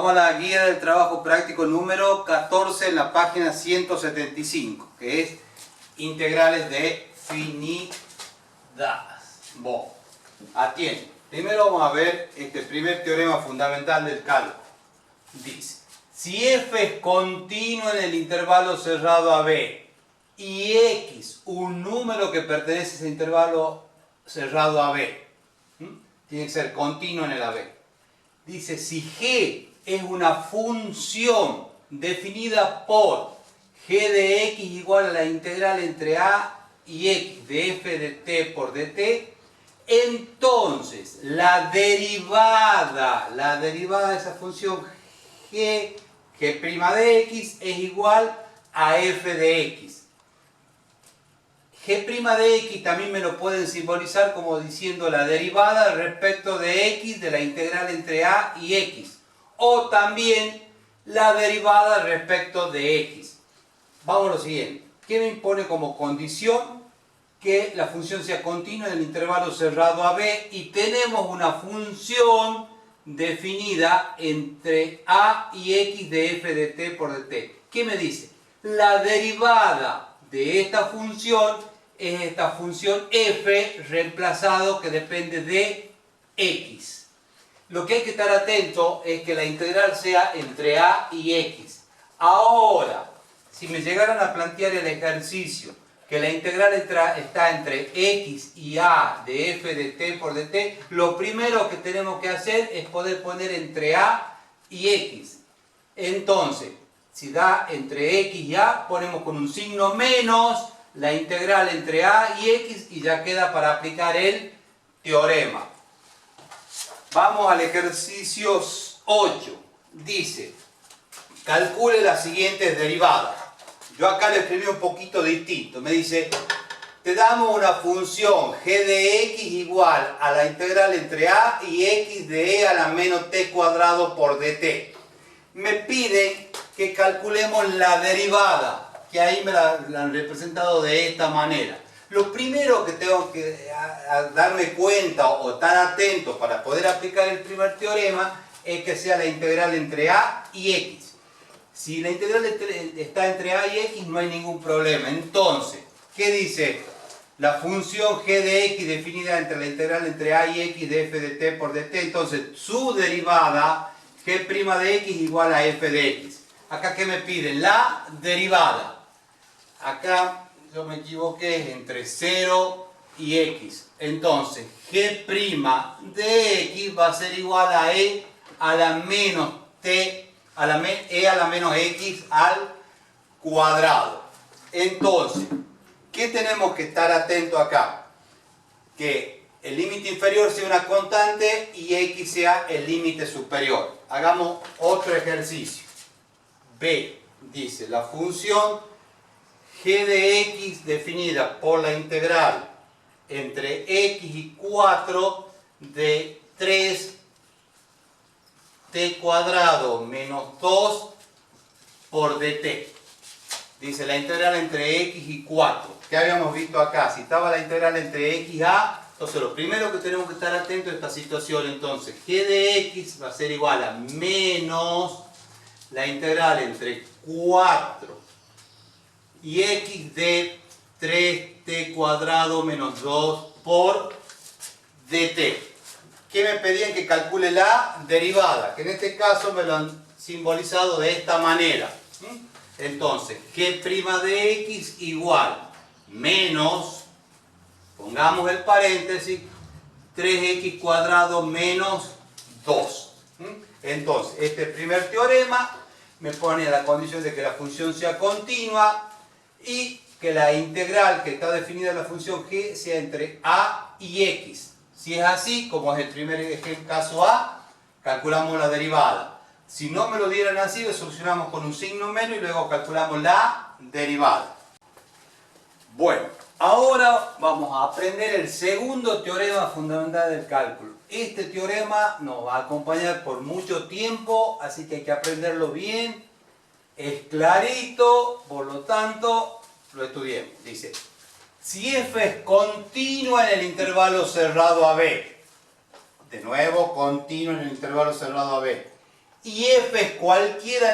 Vamos a la guía del trabajo práctico número 14 en la página 175, que es integrales definidas. Bueno, atiende. Primero vamos a ver este primer teorema fundamental del cálculo. Dice, si f es continuo en el intervalo cerrado AB y x un número que pertenece a ese intervalo cerrado AB, tiene que ser continuo en el AB. Dice, si g es una función definida por g de x igual a la integral entre a y x de f de t por dt, entonces la derivada de esa función g de x es igual a f de x. G' de x también me lo pueden simbolizar como diciendo la derivada respecto de x de la integral entre a y x. O también la derivada respecto de x. Vamos a lo siguiente. ¿Qué me impone como condición? Que la función sea continua en el intervalo cerrado AB y tenemos una función definida entre a y x de f de t por dt. ¿Qué me dice? La derivada de esta función es esta función f reemplazado que depende de x. Lo que hay que estar atento es que la integral sea entre a y x. Ahora, si me llegaran a plantear el ejercicio que la integral está entre x y a de f de t por dt, lo primero que tenemos que hacer es poder poner entre a y x. Entonces, si da entre x y a, ponemos con un signo menos la integral entre a y x y ya queda para aplicar el teorema. Vamos al ejercicio 8. Dice, calcule las siguientes derivadas. Yo acá le escribí un poquito distinto. Me dice, te damos una función g de x igual a la integral entre a y x de e a la menos t cuadrado por dt. Me pide que calculemos la derivada, que ahí me la han representado de esta manera. Lo primero que tengo que darme cuenta o estar atento para poder aplicar el primer teorema es que sea la integral entre a y x. Si la integral está entre a y x no hay ningún problema. Entonces, ¿qué dice? La función g de x definida entre la integral entre a y x de f de t por dt. Entonces, su derivada g' de x igual a f de x. Acá, ¿qué me piden? La derivada. Acá yo me equivoqué, es entre 0 y x. Entonces, g' de x va a ser igual a e a la menos t, e a la menos x al cuadrado. Entonces, ¿qué tenemos que estar atento acá? Que el límite inferior sea una constante y x sea el límite superior. Hagamos otro ejercicio. B dice, la función g de x definida por la integral entre x y 4 de 3t cuadrado menos 2 por dt. Dice la integral entre x y 4. ¿Qué habíamos visto acá? Si estaba la integral entre x y a, entonces lo primero que tenemos que estar atentos a esta situación. Entonces, g de x va a ser igual a menos la integral entre 4 y x de 3t cuadrado menos 2 por dt. ¿Qué me pedían? Que calcule la derivada, que en este caso me lo han simbolizado de esta manera. Entonces, g' de x igual menos, pongamos el paréntesis, 3x cuadrado menos 2. Entonces, este primer teorema me pone la condición de que la función sea continua y que la integral que está definida en la función g sea entre a y x. Si es así, como es el primer caso A, calculamos la derivada. Si no me lo dieran así, lo solucionamos con un signo menos y luego calculamos la derivada. Bueno, ahora vamos a aprender el segundo teorema fundamental del cálculo. Este teorema nos va a acompañar por mucho tiempo, así que hay que aprenderlo bien. Es clarito, por lo tanto, lo estudiemos. Dice, si f es continua en el intervalo cerrado AB, de nuevo, continua en el intervalo cerrado AB, y f es cualquier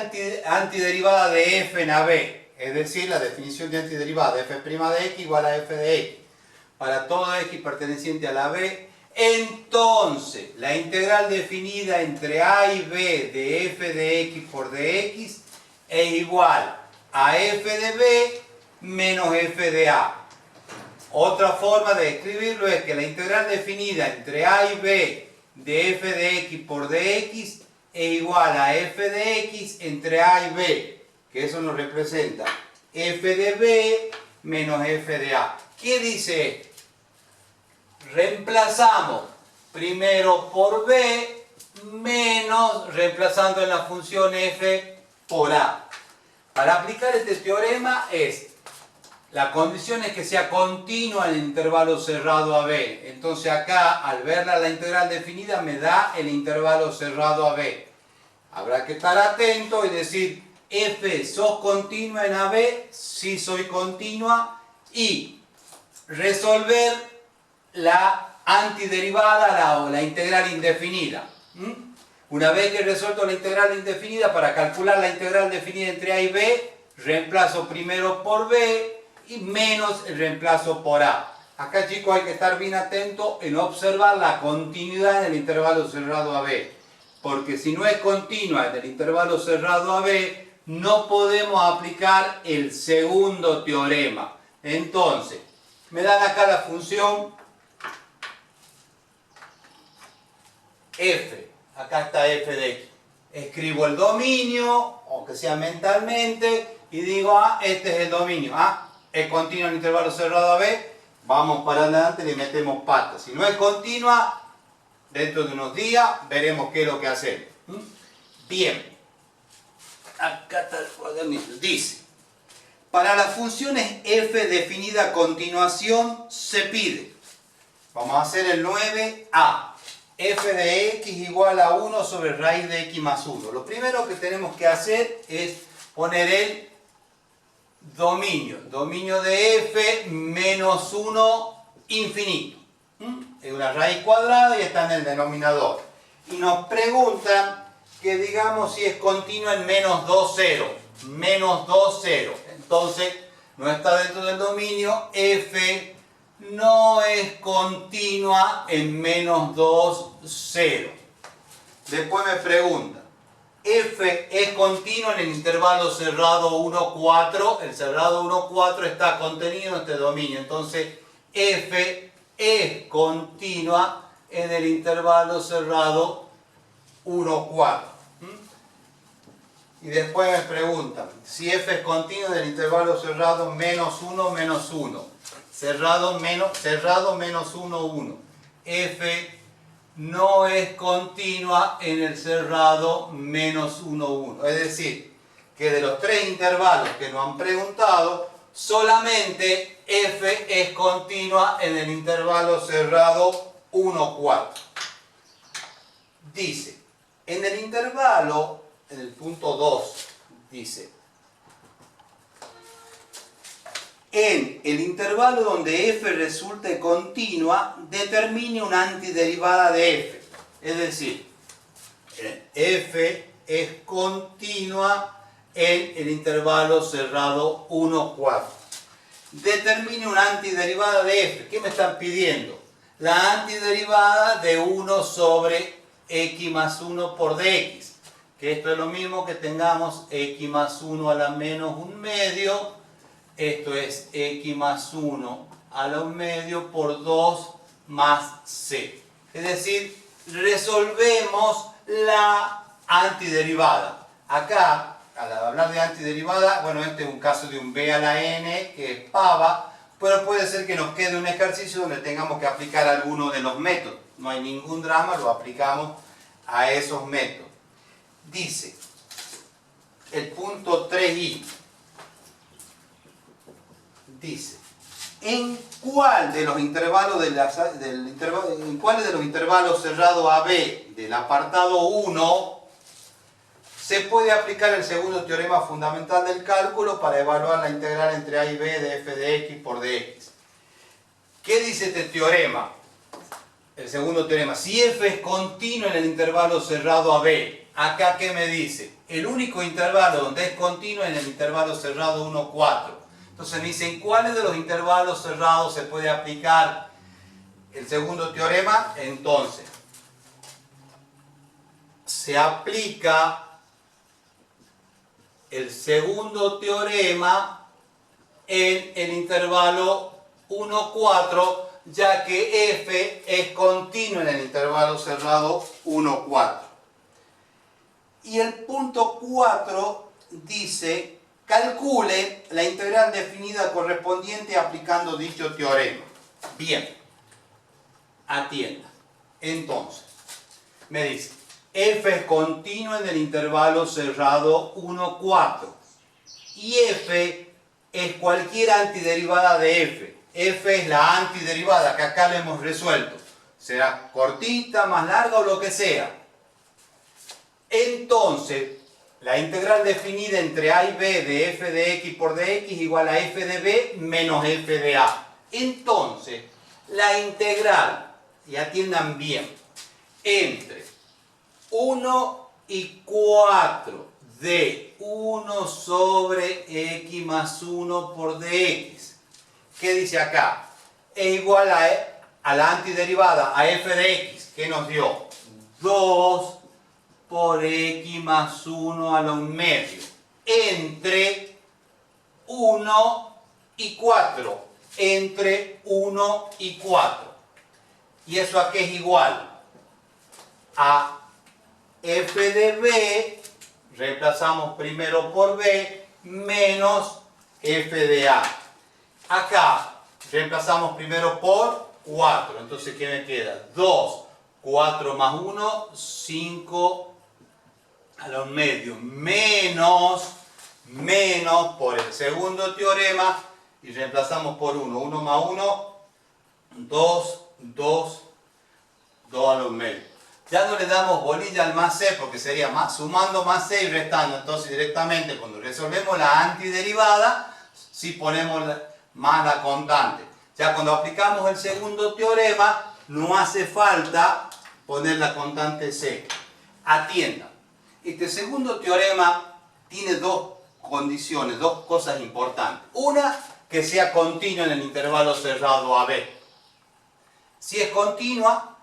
antiderivada de f en AB. Es decir, la definición de antiderivada de f' de x igual a f de x. Para todo x perteneciente a la B, entonces la integral definida entre a y b de f de x por dx es igual a f de b menos f de a. Otra forma de escribirlo es que la integral definida entre a y b de f de x por dx es igual a f de x entre a y b, que eso nos representa f de b menos f de a. ¿Qué dice esto? Reemplazamos primero por b menos reemplazando en la función f por a. Para aplicar este teorema la condición es que sea continua en el intervalo cerrado AB. Entonces acá, al ver la integral definida, me da el intervalo cerrado AB. Habrá que estar atento y decir, f, ¿sos continua en AB? Sí, soy continua. Y resolver la antiderivada o la integral indefinida. Una vez que he resuelto la integral indefinida, para calcular la integral definida entre a y b, reemplazo primero por b y menos el reemplazo por a. Acá, chicos, hay que estar bien atento en observar la continuidad en el intervalo cerrado AB. Porque si no es continua en el intervalo cerrado AB, no podemos aplicar el segundo teorema. Entonces, me dan acá la función f. Acá está f de x. Escribo el dominio, aunque sea mentalmente, y digo, este es el dominio. Es continua en el intervalo cerrado AB, vamos para adelante y le metemos patas. Si no es continua, dentro de unos días veremos qué es lo que hacemos. Bien, acá está el cuadernito. Dice, para las funciones f definida a continuación se pide, vamos a hacer el 9a, f de x igual a 1 sobre raíz de x más 1. Lo primero que tenemos que hacer es poner el dominio de f menos 1 infinito. Es una raíz cuadrada y está en el denominador. Y nos preguntan que digamos si es continua en menos 2, 0. Menos 2, 0. Entonces no está dentro del dominio. F no es continua en menos 2, 0. Después me preguntan, f es continuo en el intervalo cerrado 1, 4. El cerrado 1, 4 está contenido en este dominio. Entonces, f es continua en el intervalo cerrado 1, 4. Y después me preguntan, si f es continuo en el intervalo cerrado menos 1, menos 1. Cerrado menos 1, 1. f no es continua en el cerrado menos 1, 1. Es decir, que de los tres intervalos que nos han preguntado, solamente f es continua en el intervalo cerrado 1, 4. Dice, en el intervalo, en el punto 2, dice, en el intervalo donde f resulte continua, determine una antiderivada de f. Es decir, f es continua en el intervalo cerrado 1, 4. Determine una antiderivada de f. ¿Qué me están pidiendo? La antiderivada de 1 sobre x más 1 por dx. Que esto es lo mismo que tengamos x más 1 a la menos 1 medio. Esto es x más 1 a la 1 medio por 2 más c. Es decir, resolvemos la antiderivada. Acá, al hablar de antiderivada, bueno, este es un caso de un b a la n, que es pava, pero puede ser que nos quede un ejercicio donde tengamos que aplicar alguno de los métodos. No hay ningún drama, lo aplicamos a esos métodos. Dice, el punto 3i. Dice, ¿en cuál de los intervalos cerrados AB del apartado 1 se puede aplicar el segundo teorema fundamental del cálculo para evaluar la integral entre a y b de f de x por dx? ¿Qué dice este teorema? El segundo teorema, si f es continuo en el intervalo cerrado AB, acá ¿qué me dice? El único intervalo donde es continuo es en el intervalo cerrado 1, 4. Entonces me dicen, ¿cuáles de los intervalos cerrados se puede aplicar el segundo teorema? Entonces, se aplica el segundo teorema en el intervalo 1, 4, ya que f es continuo en el intervalo cerrado 1, 4. Y el punto 4 dice, calcule la integral definida correspondiente aplicando dicho teorema. Bien, atienda. Entonces, me dice, f es continuo en el intervalo cerrado 1, 4. Y f es cualquier antiderivada de f. F es la antiderivada que acá le hemos resuelto. Será cortita, más larga o lo que sea. Entonces, la integral definida entre a y b de f de x por dx igual a f de b menos f de a. Entonces, la integral, y atiendan bien, entre 1 y 4 de 1 sobre x más 1 por dx. ¿Qué dice acá? Es igual a la antiderivada, a f de x, que nos dio 2 por x más 1 a la 1/2 entre 1 y 4. Entre 1 y 4. ¿Y eso a qué es igual? A f de b, reemplazamos primero por b, menos f de a. Acá reemplazamos primero por 4. Entonces, ¿qué me queda? 2, 4 más 1, 5 a la 1/2, menos por el segundo teorema, y reemplazamos por 1. 1 más 1, 2, 2 a la 1/2. Ya no le damos bolilla al más c porque sería sumando más c y restando. Entonces directamente cuando resolvemos la antiderivada, si ponemos más la constante. Ya cuando aplicamos el segundo teorema, no hace falta poner la constante c. Atiendan. Este segundo teorema tiene dos condiciones, dos cosas importantes. Una, que sea continua en el intervalo cerrado AB. Si es continua,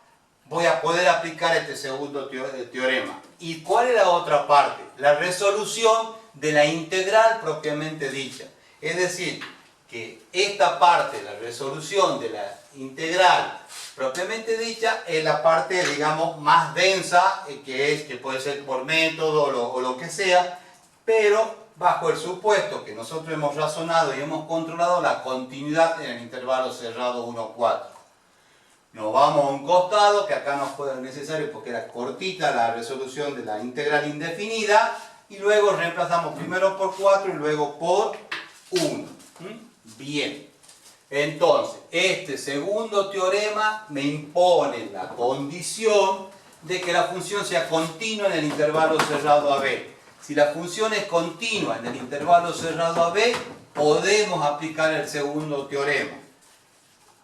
voy a poder aplicar este segundo teorema. ¿Y cuál es la otra parte? La resolución de la integral propiamente dicha. Es decir, que esta parte, la resolución de la integral propiamente dicha, es la parte, digamos, más densa, que puede ser por método o lo que sea, pero bajo el supuesto que nosotros hemos razonado y hemos controlado la continuidad en el intervalo cerrado 1, 4. Nos vamos a un costado, que acá no fue necesario porque era cortita la resolución de la integral indefinida, y luego reemplazamos primero por 4 y luego por 1. Bien. Entonces, este segundo teorema me impone la condición de que la función sea continua en el intervalo cerrado AB. Si la función es continua en el intervalo cerrado AB, podemos aplicar el segundo teorema.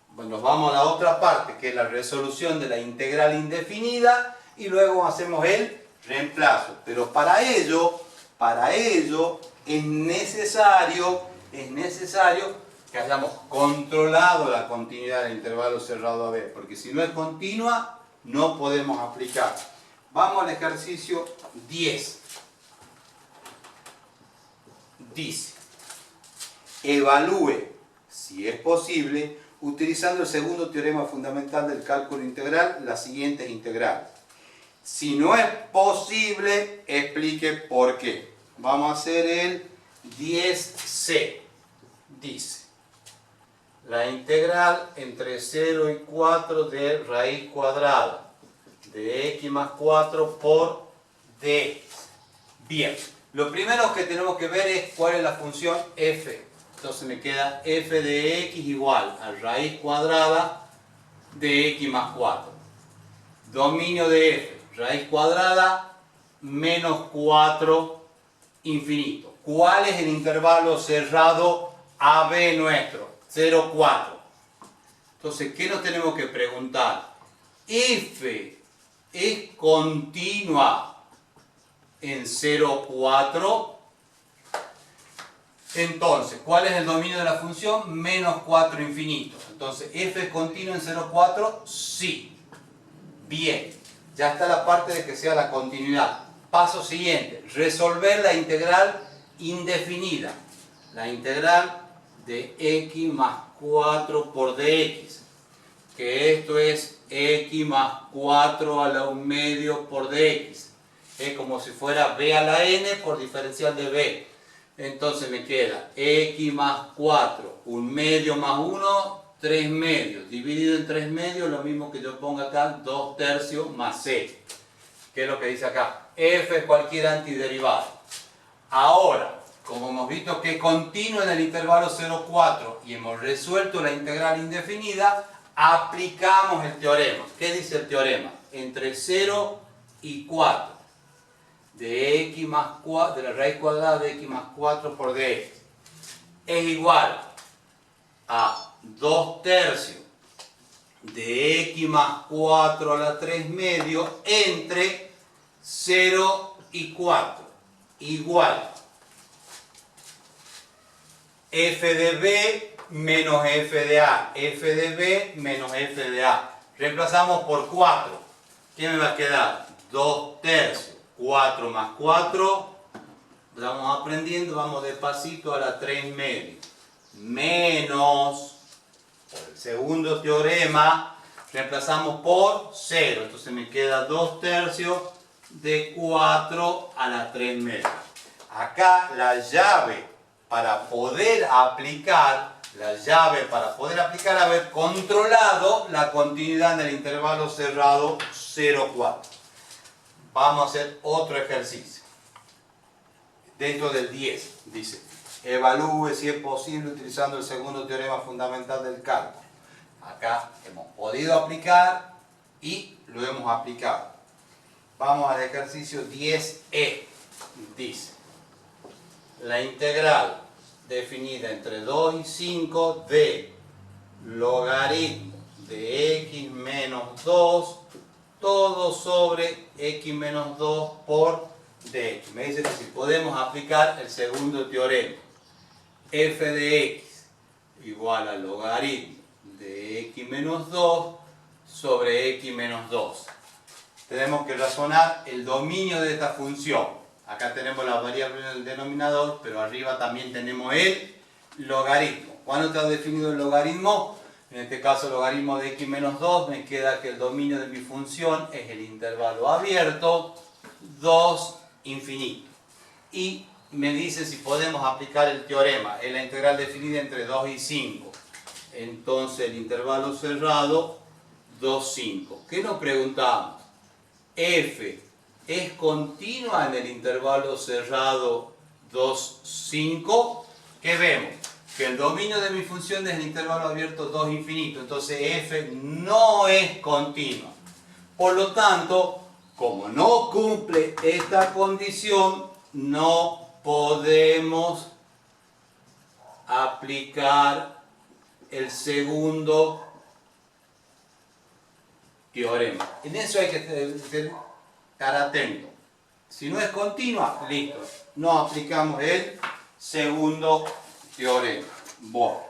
Bueno, nos vamos a la otra parte, que es la resolución de la integral indefinida, y luego hacemos el reemplazo. Pero para ello es necesario que hayamos controlado la continuidad del intervalo cerrado AB, porque si no es continua, no podemos aplicar. Vamos al ejercicio 10. Dice, evalúe, si es posible, utilizando el segundo teorema fundamental del cálculo integral, las siguientes integrales. Si no es posible, explique por qué. Vamos a hacer el 10C. Dice, la integral entre 0 y 4 de raíz cuadrada de x más 4 por dx. Bien, lo primero que tenemos que ver es cuál es la función f. Entonces me queda f de x igual a raíz cuadrada de x más 4. Dominio de f, raíz cuadrada menos 4 infinito. ¿Cuál es el intervalo cerrado AB nuestro? 0, 4. Entonces, ¿qué nos tenemos que preguntar? F es continua en 0,4. Entonces, ¿cuál es el dominio de la función? Menos 4 infinito. Entonces, ¿f es continuo en 0,4? Sí. Bien. Ya está la parte de que sea la continuidad. Paso siguiente. Resolver la integral indefinida. La integral de x más 4 por dx. Que esto es x más 4 a la 1 medio por dx. Es como si fuera b a la n por diferencial de b. Entonces me queda x más 4, 1 medio más 1, 3 medios. Dividido en 3 medios, lo mismo que yo ponga acá, 2 tercios más c. ¿Qué es lo que dice acá? F es cualquier antiderivada. Ahora, como hemos visto que es continuo en el intervalo 0,4 y hemos resuelto la integral indefinida, aplicamos el teorema. ¿Qué dice el teorema? Entre 0 y 4 de x más 4, de la raíz cuadrada de x más 4 por dx es igual a 2 tercios de x más 4 a la 3 medios entre 0 y 4 igual f de b menos f de a, f de b menos f de a. Reemplazamos por 4. ¿Qué me va a quedar? 2 tercios. 4 más 4, vamos aprendiendo, vamos despacito a la 3 medios, menos, por el segundo teorema, reemplazamos por 0, entonces me queda 2 tercios de 4 a la 3 medios. Acá la llave para poder aplicar, haber controlado la continuidad en el intervalo cerrado 0,4. Vamos a hacer otro ejercicio. Dentro del 10, dice, evalúe si es posible utilizando el segundo teorema fundamental del cálculo. Acá hemos podido aplicar y lo hemos aplicado. Vamos al ejercicio 10e. Dice, la integral definida entre 2 y 5 de logaritmo de x menos 2 todo sobre x menos 2 por dx. Me dice que si podemos aplicar el segundo teorema. F de x igual al logaritmo de x menos 2 sobre x menos 2. Tenemos que razonar el dominio de esta función. Acá tenemos la variable en el denominador, pero arriba también tenemos el logaritmo. ¿Cuándo está definido el logaritmo? En este caso, el logaritmo de x menos 2, me queda que el dominio de mi función es el intervalo abierto, 2, infinito. Y me dice si podemos aplicar el teorema, es la integral definida entre 2 y 5. Entonces, el intervalo cerrado, 2, 5. ¿Qué nos preguntamos? F es continua en el intervalo cerrado 2, 5. ¿Qué vemos? Que el dominio de mi función es el intervalo abierto 2 infinito, entonces f no es continua. Por lo tanto, como no cumple esta condición, no podemos aplicar el segundo teorema. En eso hay que estar atento. Si no es continua, listo. No aplicamos el segundo teorema. Bueno.